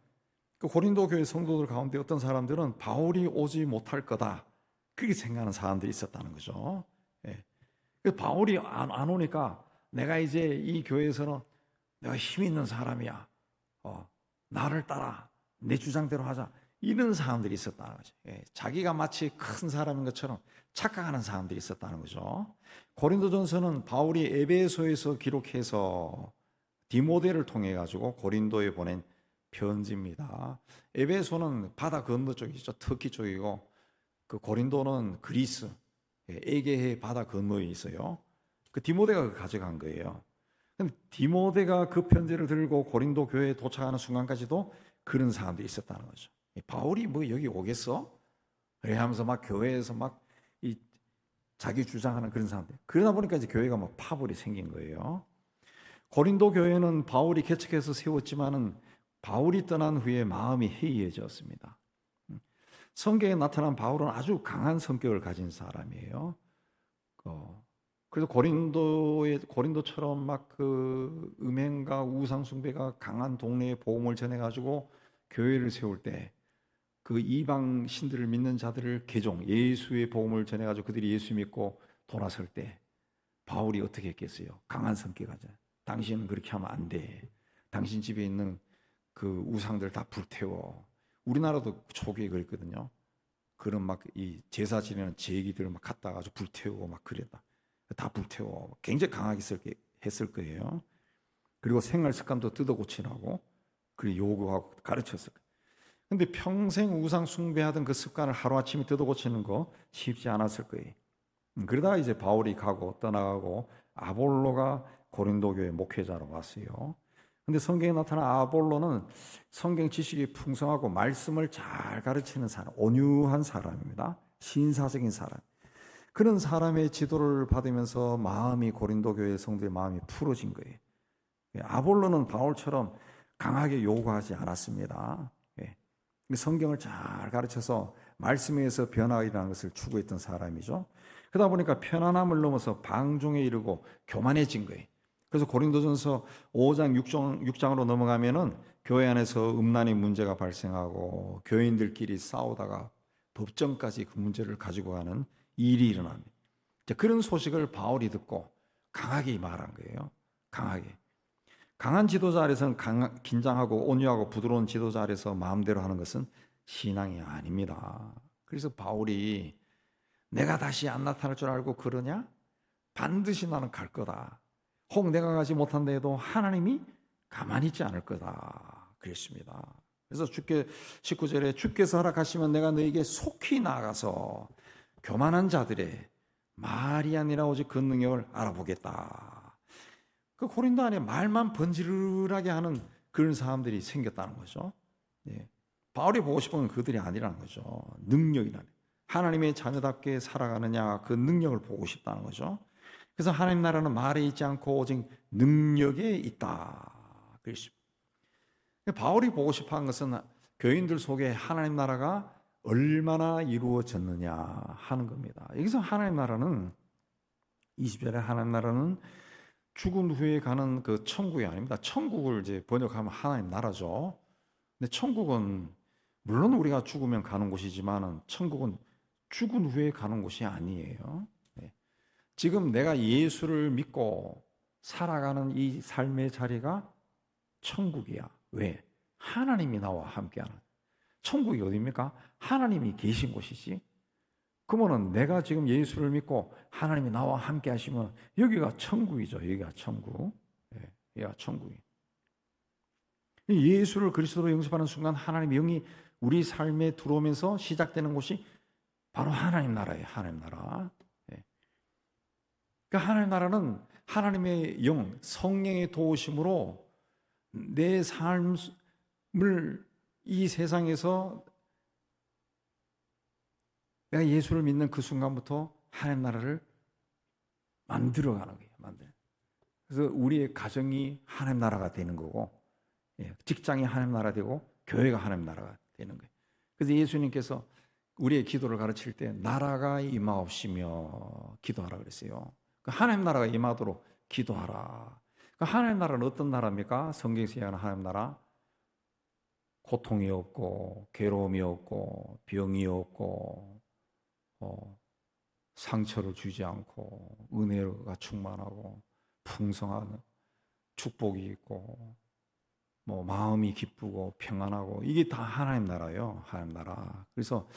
그 고린도 교회 성도들 가운데 어떤 사람들은 바울이 오지 못할 거다 그렇게 생각하는 사람들이 있었다는 거죠. 바울이 안 오니까 내가 이제 이 교회에서는 내가 힘 있는 사람이야. 나를 따라 내 주장대로 하자. 이런 사람들이 있었다는 거죠. 자기가 마치 큰 사람인 것처럼 착각하는 사람들이 있었다는 거죠. 고린도전서는 바울이 에베소에서 기록해서 디모데를 통해 가지고 고린도에 보낸 편지입니다. 에베소는 바다 건너 쪽이죠. 터키 쪽이고 그 고린도는 그리스 에게해 바다 건너에 있어요. 그 디모데가 가져간 거예요. 디모데가 그 편지를 들고 고린도 교회에 도착하는 순간까지도 그런 사람들이 있었다는 거죠. 바울이 뭐 여기 오겠어? 그래 하면서 막 교회에서 막 이 자기 주장하는 그런 사람들. 그러다 보니까 이제 교회가 막 파벌이 생긴 거예요. 고린도 교회는 바울이 개척해서 세웠지만은 바울이 떠난 후에 마음이 해이해졌습니다. 성경에 나타난 바울은 아주 강한 성격을 가진 사람이에요. 그래서 고린도처럼 막 그 음행과 우상 숭배가 강한 동네에 복음을 전해 가지고 교회를 세울 때 그 이방 신들을 믿는 자들을 개종 예수의 복음을 전해 가지고 그들이 예수 믿고 돌아설 때 바울이 어떻게 했겠어요? 강한 성격 가져. 당신은 그렇게 하면 안 돼. 당신 집에 있는 그 우상들 다 불태워. 우리나라도 초기에 그랬거든요. 그런 막 이 제사 지내는 제기들을 막 갖다 가지고 불태우고 막 그랬다. 다 불태워. 굉장히 강하게 했을 거예요. 그리고 생활 습관도 뜯어 고치라고 그리고 요구하고 가르쳤을 거예요. 근데 평생 우상 숭배하던 그 습관을 하루아침에 뜯어 고치는 거 쉽지 않았을 거예요. 그러다가 이제 바울이 가고 떠나가고 아볼로가 고린도 교회 목회자로 왔어요. 근데 성경에 나타난 아볼로는 성경 지식이 풍성하고 말씀을 잘 가르치는 사람, 온유한 사람입니다. 신사적인 사람. 그런 사람의 지도를 받으면서 마음이 고린도 교회 성도의 마음이 풀어진 거예요. 아볼로는 바울처럼 강하게 요구하지 않았습니다. 성경을 잘 가르쳐서 말씀에 의해서 변화가 일어나는 것을 추구했던 사람이죠. 그러다 보니까 편안함을 넘어서 방종에 이르고 교만해진 거예요. 그래서 고린도전서 5장 6장으로 넘어가면은 교회 안에서 음란의 문제가 발생하고 교인들끼리 싸우다가 법정까지 그 문제를 가지고 가는 일이 일어납니다. 그런 소식을 바울이 듣고 강하게 말한 거예요. 강하게. 강한 지도자 아래서는 긴장하고 온유하고 부드러운 지도자 아래서 마음대로 하는 것은 신앙이 아닙니다. 그래서 바울이 내가 다시 안 나타날 줄 알고 그러냐? 반드시 나는 갈 거다. 혹 내가 가지 못한다 해도 하나님이 가만히 있지 않을 거다. 그랬습니다. 그래서 19절에 주께서 허락하시면 내가 너에게 속히 나아가서 교만한 자들의 말이 아니라 오직 그 능력을 알아보겠다. 그 고린도 안에 말만 번지르르하게 하는 그런 사람들이 생겼다는 거죠. 바울이 보고 싶은 건 그들이 아니라는 거죠. 능력이라는 하나님의 자녀답게 살아가느냐 그 능력을 보고 싶다는 거죠. 그래서 하나님 나라는 말에 있지 않고 오직 능력에 있다. 그렇습니다. 바울이 보고 싶어하는 것은 교인들 속에 하나님 나라가 얼마나 이루어졌느냐 하는 겁니다. 여기서 하나님 나라는 20절에 하나님 나라는 죽은 후에 가는 그 천국이 아닙니다. 천국을 이제 번역하면 하나님 나라죠. 근데 천국은 물론 우리가 죽으면 가는 곳이지만은 천국은 죽은 후에 가는 곳이 아니에요. 지금 내가 예수를 믿고 살아가는 이 삶의 자리가 천국이야. 왜? 하나님이 나와 함께하는. 천국이 어디입니까? 하나님이 계신 곳이지. 그러면 내가 지금 예수를 믿고 하나님이 나와 함께 하시면 여기가 천국이죠. 여기가 천국. 야, 천국이. 예수를 그리스도로 영접하는 순간 하나님의 영이 우리 삶에 들어오면서 시작되는 곳이 바로 하나님 나라예요. 하나님 나라. 그러니까 하나님 나라는 하나님의 영, 성령의 도우심으로 내 삶을 이 세상에서 내가 예수를 믿는 그 순간부터 하나님 나라를 만들어가는 거예요. 그래서 우리의 가정이 하나님 나라가 되는 거고, 직장이 하나님 나라 되고, 교회가 하나님 나라가 되는 거예요. 그래서 예수님께서 우리의 기도를 가르칠 때 나라가 임하옵시며 기도하라 그랬어요. 하나님 나라가 임하도록 기도하라. 하나님 나라는 어떤 나라입니까? 성경에서 얘기하는 하나님 나라, 고통이 없고 괴로움이 없고 병이 없고 상처를 주지 않고 은혜가 충만하고 풍성한 축복이 있고 마음이 기쁘고 평안하고, 이게 다 하나님 나라예요. 하나님 나라. 그래서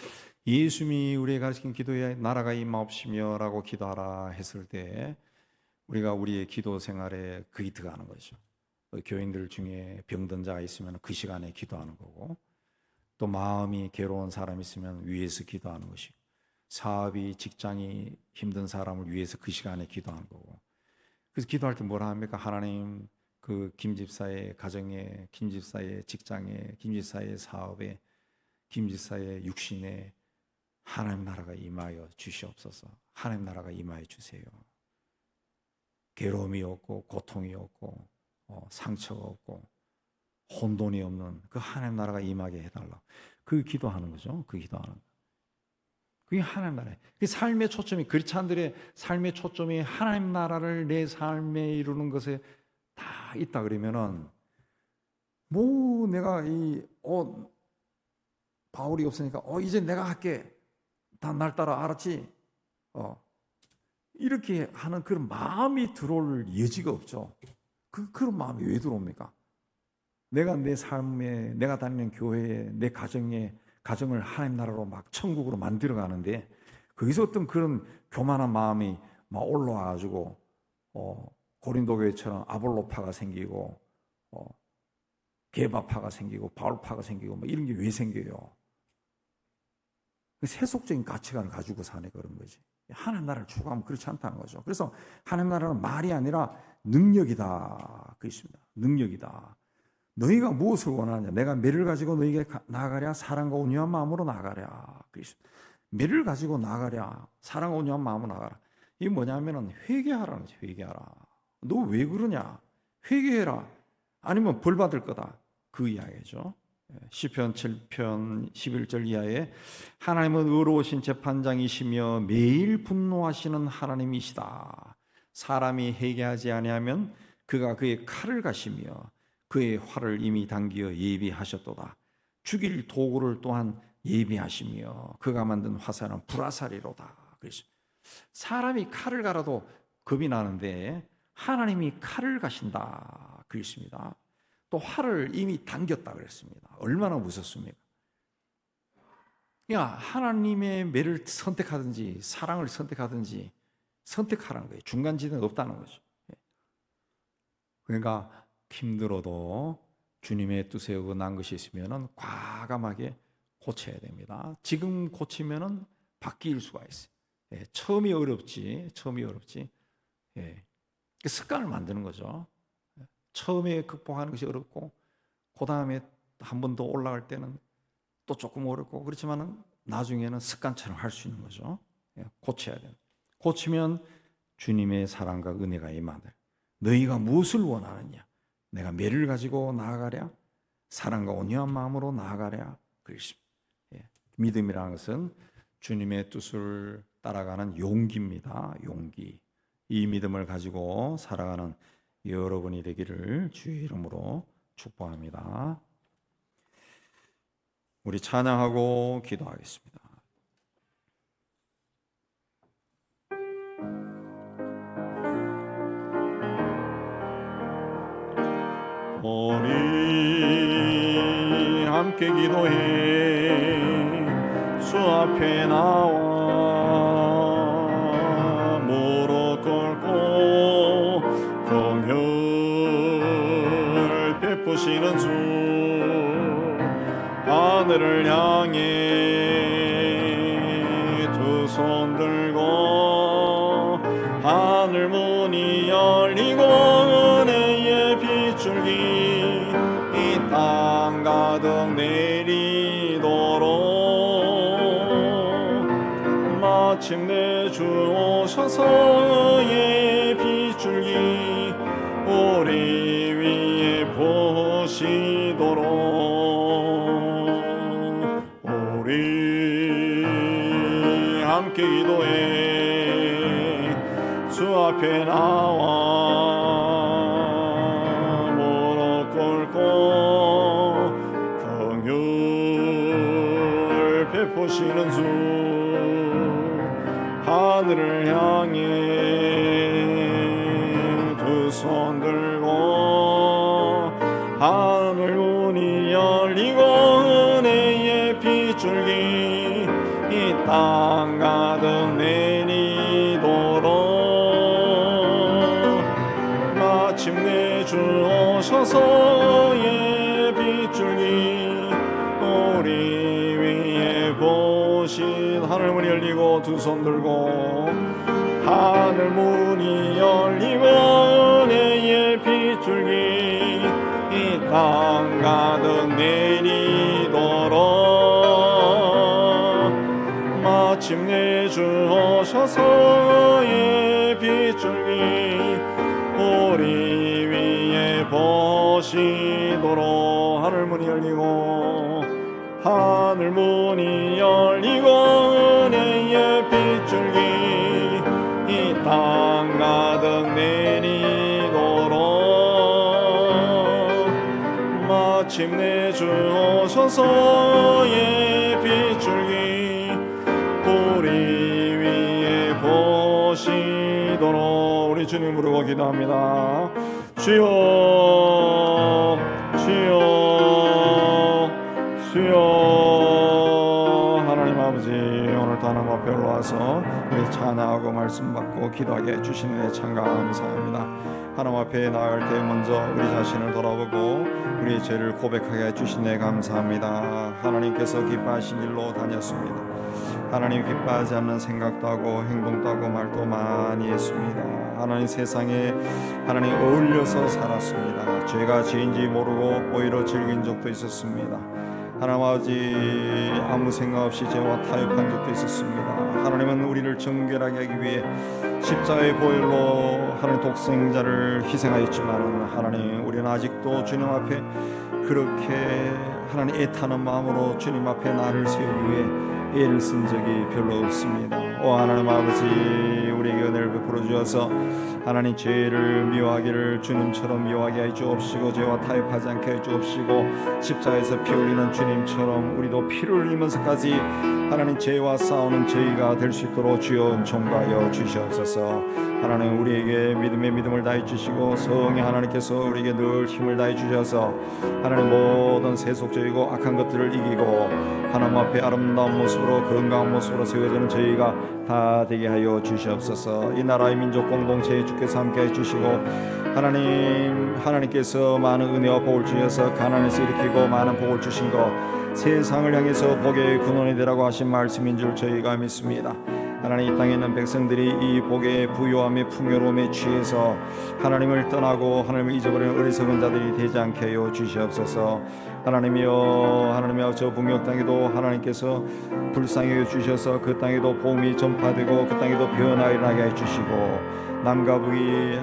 예수님이 우리에게 가르친 기도에 나라가 임하옵시며 라고 기도하라 했을 때 우리가 우리의 기도 생활에 그게 들어가는 거죠. 교인들 중에 병든 자가 있으면 그 시간에 기도하는 거고, 또 마음이 괴로운 사람이 있으면 위해서 기도하는 것이고, 사업이 직장이 힘든 사람을 위해서 그 시간에 기도하는 거고. 그래서 기도할 때 뭐라 합니까? 하나님, 그 김집사의 가정에, 김집사의 직장에, 김집사의 사업에, 김집사의 육신에 하나님 나라가 임하여 주시옵소서. 하나님 나라가 임하여 주세요. 괴로움이 없고 고통이 없고 상처가 없고 혼돈이 없는 그 하나님 나라가 임하게 해달라. 그 기도하는 거죠. 그 기도하는 거. 그게 하나님 나라예요. 그 삶의 초점이, 그리스도인들의 삶의 초점이 하나님 나라를 내 삶에 이루는 것에 다 있다 그러면은 내가 바울이 없으니까 이제 내가 할게. 다 날 따라, 알았지? 이렇게 하는 그런 마음이 들어올 여지가 없죠. 그런 마음이 왜 들어옵니까? 내가 내 삶에, 내가 다니는 교회에, 내 가정을 하나님 나라로 막 천국으로 만들어 가는데, 거기서 어떤 그런 교만한 마음이 막 올라와가지고 고린도 교회처럼 아볼로파가 생기고 게바파가 생기고 바울파가 생기고 이런 게 왜 생겨요? 세속적인 가치관을 가지고 사네 그런 거지. 하나님 나라를 추구하면 그렇지 않다는 거죠. 그래서 하나님 나라는 말이 아니라 능력이다. 그렇습니다. 능력이다. 너희가 무엇을 원하느냐? 내가 매를 가지고 너희에게 나아가랴? 사랑과 온유한 마음으로 나아가랴. 그렇습니다. 매를 가지고 나아가랴? 사랑과 온유한 마음으로 나아가라. 이게 뭐냐면은 회개하라는 거죠. 회개하라. 너 왜 그러냐? 회개해라. 아니면 벌 받을 거다. 그 이야기죠. 시편 7편 11절 이하에 하나님은 의로우신 재판장이시며 매일 분노하시는 하나님이시다. 사람이 회개하지 아니하면 그가 그의 칼을 가시며 그의 활을 이미 당기어 예비하셨도다. 죽일 도구를 또한 예비하시며 그가 만든 화살은 불화살이로다. 그래서 사람이 칼을 갈아도 겁이 나는데 하나님이 칼을 가신다. 그랬습니다. 또 활을 이미 당겼다 그랬습니다. 얼마나 무섭습니까? 하나님의 매를 선택하든지 사랑을 선택하든지 선택하라는 거예요. 중간지대는 없다는 거죠. 그러니까 힘들어도 주님의 뜻에 어긋난 것이 있으면 과감하게 고쳐야 됩니다. 지금 고치면 바뀔 수가 있어요. 처음이 어렵지. 습관을 만드는 거죠. 처음에 극복하는 것이 어렵고 그 다음에 한 번 더 올라갈 때는 또 조금 어렵고, 그렇지만 나중에는 습관처럼 할 수 있는 거죠. 고쳐야 돼요. 고치면 주님의 사랑과 은혜가 임하다. 너희가 무엇을 원하느냐? 내가 매를 가지고 나아가랴? 사랑과 온유한 마음으로 나아가랴? 그렇습니다. 믿음이라는 것은 주님의 뜻을 따라가는 용기입니다. 용기. 이 믿음을 가지고 살아가는 여러분이 되기를 주의 이름으로 축복합니다. 우리 찬양하고 기도하겠습니다. 우리 함께 기도해 주 앞에 나와 무릎 꿇고 베푸시는 주 하늘을 향해 두 손 들고 하늘 문이 열리고 은혜의 빗줄기 이 땅 가득 내리도록 마침내 주 오셔서 의 빗줄기 우리 위에 보시도록 우리 함께 기도해 주 앞에 나와 무릎 꿇고 긍휼 베푸시는 주 하늘을 향해 두 손 들고 하늘 문이 열리고 은혜의 빗줄기 이 땅 가득 내리도록 마침내 주 오셔서 의 빗줄기 우리 위에 보신 하늘 문이 열리고 두 손 들고 하늘 문이 열리고 은혜의 빗줄기 이 땅 가득 내리도록 마침내 주 오셔서 의 빗줄기 우리 위에 보시도록 하늘 문이 열리고 하늘 문이 열리고 은혜의 빗줄기 이 땅 가득 내리도록 마침내 주 오셔서 의 빗줄기 우리 위에 보시도록 우리 주님 부르고 기도합니다. 주여 주여 주여 하나님 아버지 오늘도 하나님 앞에 올라와서 우리 찬양하고 말씀 받고 기도하게 해주시는 데 참 감사합니다. 하나님 앞에 나아갈 때 먼저 우리 자신을 돌아보고 우리의 죄를 고백하게 해주신 데 감사합니다. 하나님께서 기뻐하신 길로 다녔습니다. 하나님 기뻐하지 않는 생각도 하고 행동도 하고 말도 많이 했습니다. 하나님 세상에 하나님 어울려서 살았습니다. 죄가 죄인지 모르고 오히려 즐긴 적도 있었습니다. 하나님 아버지 아무 생각 없이 죄와 타협한 적도 있었습니다. 하나님은 우리를 정결하게 하기 위해 십자가의 보혈로 하나님 독생자를 희생하였지만 하나님 우리는 아직도 주님 앞에 그렇게 하나님 애타는 마음으로 주님 앞에 나를 세우기 위해 애를 쓴 적이 별로 없습니다. 오 하나님 아버지 우리에게 은혜를 베풀어 주셔서 하나님 죄를 미워하기를 주님처럼 미워하게 해 주옵시고 죄와 타협하지 않게 해 주옵시고 십자가에서 피 흘리는 주님처럼 우리도 피를 흘리면서까지 하나님 죄와 싸우는 저희가 될 수 있도록 주여 은총하여 주시옵소서. 하나님 우리에게 믿음의 믿음을 다해 주시고 성령 하나님께서 우리에게 늘 힘을 다해 주셔서 하나님 모든 세속적이고 악한 것들을 이기고 하나님 앞에 아름다운 모습으로 건강한 모습으로 세워지는 저희가 다 되게 하여 주시옵소서. 이 나라의 민족 공동체에 주께서 함께 해주시고 하나님께서 많은 은혜와 복을 주셔서 가난에서 일으키고 많은 복을 주신 것 세상을 향해서 복의 근원이 되라고 하신 말씀인 줄 저희가 믿습니다. 하나님 이 땅에 있는 백성들이 이 복의 부요함의 풍요로움에 취해서 하나님을 떠나고 하나님을 잊어버리는 어리석은 자들이 되지 않게 하여 주시옵소서. 하나님이여 저 북녘 땅에도 하나님께서 불쌍히 여겨 주셔서 그 땅에도 복음이 전파되고 그 땅에도 변화가 일어나게 해주시고 남과 북이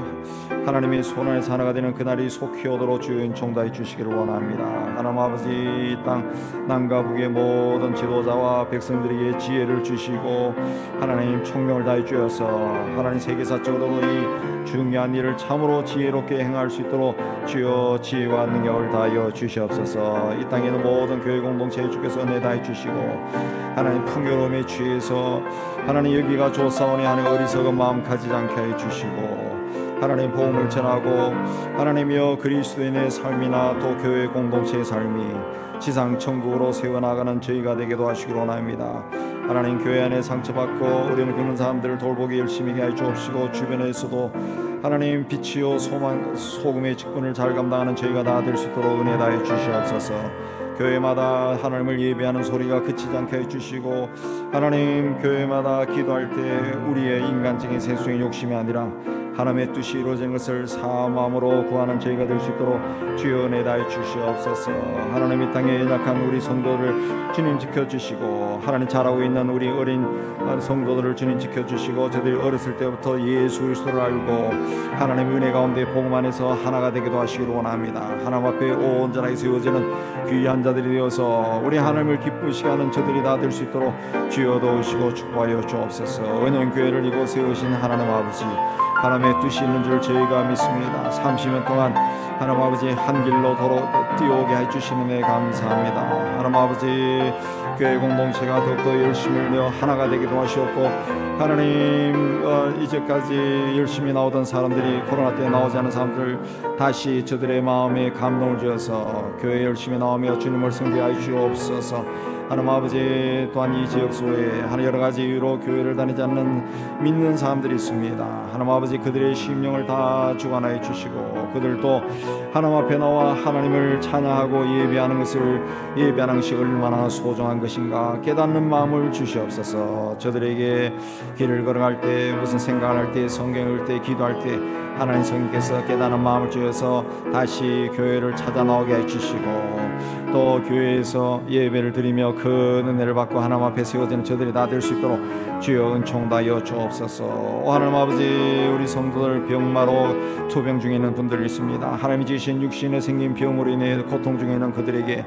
하나님의 손안에서 하나가 되는 그날이 속히 오도록 주여 은총다해 주시기를 원합니다. 하나님 아버지 이 땅 남과 북의 모든 지도자와 백성들에게 지혜를 주시고 하나님 총명을 다해 주셔서 하나님 세계사적으로도 이 중요한 일을 참으로 지혜롭게 행할 수 있도록 주여 지혜와 능력을 다하여 주시옵소서. 이 땅에는 모든 교회 공동체에 주께서 은혜 다해 주시고 하나님 풍요로움에 취해서 하나님 여기가 좋사오니 하는 어리석은 마음 가지지 않게 해 주시고 하나님 복음을 전하고 하나님이여 그리스도인의 삶이나 또 교회 공동체의 삶이 지상 천국으로 세워나가는 저희가 되기도 하시기를 원합니다. 하나님 교회 안에 상처받고 어려움을 겪는 사람들을 돌보기 열심히 해 주옵시고 주변에서도 하나님 빛이요 소금의 직분을 잘 감당하는 저희가 다 될 수 있도록 은혜 다해 주시옵소서. 교회마다 하나님을 예배하는 소리가 그치지 않게 해주시고, 하나님 교회마다 기도할 때 우리의 인간적인 세속의 욕심이 아니라 하나님의 뜻이 이루어지는 것을 사모함으로 구하는 저희가 될 수 있도록 주여 은혜 다해 주시옵소서. 하나님 이 땅에 연약한 우리 성도를 주님 지켜주시고, 하나님 자라고 있는 우리 어린 성도들을 주님 지켜주시고, 저들이 어렸을 때부터 예수 그리스도를 알고 하나님 은혜 가운데 복음 안에서 하나가 되기도 하시기를 원합니다. 하나님 앞에 온전하게 세워지는 귀한 자들이 되어서 우리 하나님을 기쁘시게 하는 저들이 다 될 수 있도록 주여 도우시고 축복하여 주옵소서. 은행교회를 이곳 세우신 하나님 아버지, 하나님의 뜻이 있는 줄 저희가 믿습니다. 30년 동안 하나님 아버지 한 길로 뛰어오게 해주시는 데 감사합니다. 하나님 아버지 교회 공동체가 더욱더 열심을 내어 하나가 되기도 하시었고, 하나님 이제까지 열심히 나오던 사람들이 코로나 때 나오지 않은 사람들 다시 저들의 마음에 감동을 주어서 교회 열심히 나오며 주님을 승배하여 주옵소서. 하나님 아버지 또한 이 지역 소에 여러 가지 이유로 교회를 다니지 않는 믿는 사람들이 있습니다. 하나님 아버지 그들의 심령을 다 주관하여 주시고, 그들도 하나님 앞에 나와 하나님을 찬양하고 예배하는 것이 얼마나 소중한 것인가 깨닫는 마음을 주시옵소서. 저들에게 길을 걸어갈 때, 무슨 생각을 할 때, 성경을 읽을 때, 기도할 때 하나님 성령께서 깨닫는 마음을 주셔서 다시 교회를 찾아 나오게 해주시고, 또 교회에서 예배를 드리며 그 은혜를 받고 하나님 앞에 세워지는 저들이 다 될 수 있도록 주여 은총 다하여 주옵소서. 하나님 아버지 우리 성도들 병마로 투병 중에 있는 분들이 있습니다. 하나님이 주신 육신에 생긴 병으로 인해 고통 중에 있는 그들에게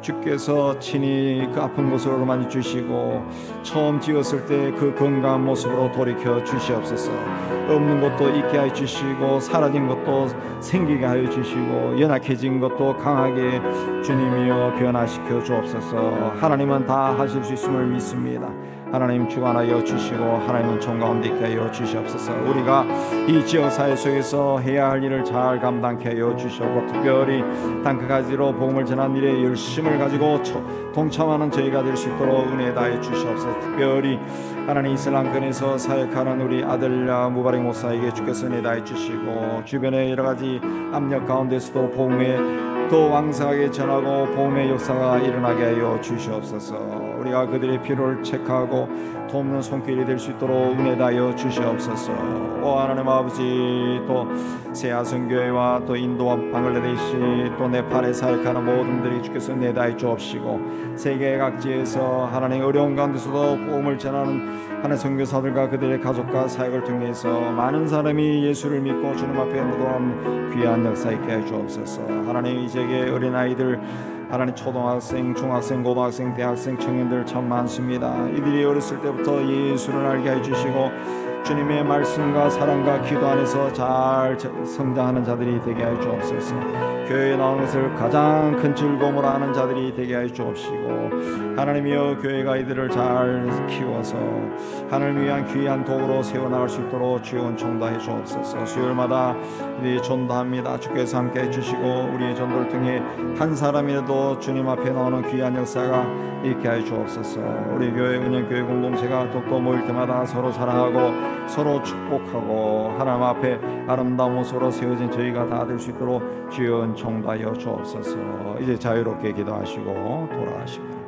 주께서 친히 그 아픈 곳으로 만져주시고, 처음 지었을 때 그 건강한 모습으로 돌이켜 주시옵소서. 없는 것도 있게 하여 주시고, 사라진 것도 생기게 하여 주시고, 연약해진 것도 강하게 주님이여 변화시켜 주옵소서. 하나님은 다 하실 수 있음을 믿습니다. 하나님 주관하여 주시고, 하나님은 총 가운데 있게 하여 주시옵소서. 우리가 이 지역사회 속에서 해야 할 일을 잘 감당케 하여 주시고, 특별히 땅끝까지로 복음을 전하는 일에 열심을 가지고 동참하는 저희가 될 수 있도록 은혜 다해 주시옵소서. 특별히 하나님 이슬람권에서 사역하는 우리 아들 무바렉 목사에게 주께서 은혜 다해 주시고, 주변의 여러 가지 압력 가운데서도 복음의 더 왕성하게 전하고 복음의 역사가 일어나게 하여 주시옵소서. 우리가 그들의 필요를 체크하고 돕는 손길이 될 수 있도록 은혜 다하여 주시옵소서. 오 하나님 아버지, 또 세아선교회와 또 인도와 방글라데시 또 네팔에 사역하는 모든 분들이 주께서 은혜 다해 주옵시고, 세계 각지에서 하나님 어려운 가운데서도 복음을 전하는 하나님 선교사들과 그들의 가족과 사역을 통해서 많은 사람이 예수를 믿고 주님 앞에 무도한 귀한 역사 있게 해 주옵소서. 하나님 이 지역의 어린아이들, 하나님 초등학생, 중학생, 고등학생, 대학생, 청년들 참 많습니다. 이들이 어렸을 때부터 예수를 알게 해주시고, 주님의 말씀과 사랑과 기도 안에서 잘 성장하는 자들이 되게 하여 주옵소서. 교회에 나오는 것을 가장 큰 즐거움으로 하는 자들이 되게 하여 주옵시고, 하나님이여 교회가 이들을 잘 키워서 하나님을 위한 귀한 도구로 세워나갈 수 있도록 주여 은총 다해 주옵소서. 수요일마다 이들이 전도합니다. 주께서 함께 해주시고, 우리의 전도를 통해 한 사람이라도 주님 앞에 나오는 귀한 역사가 있게 하여 주옵소서. 우리 교회 은행교회 공동체가 독도 모일 때마다 서로 사랑하고 서로 축복하고 하나님 앞에 아름다운 모습으로 세워진 저희가 다 될 수 있도록 주여 은총 다하여 주옵소서. 이제 자유롭게 기도하시고 돌아가십니다.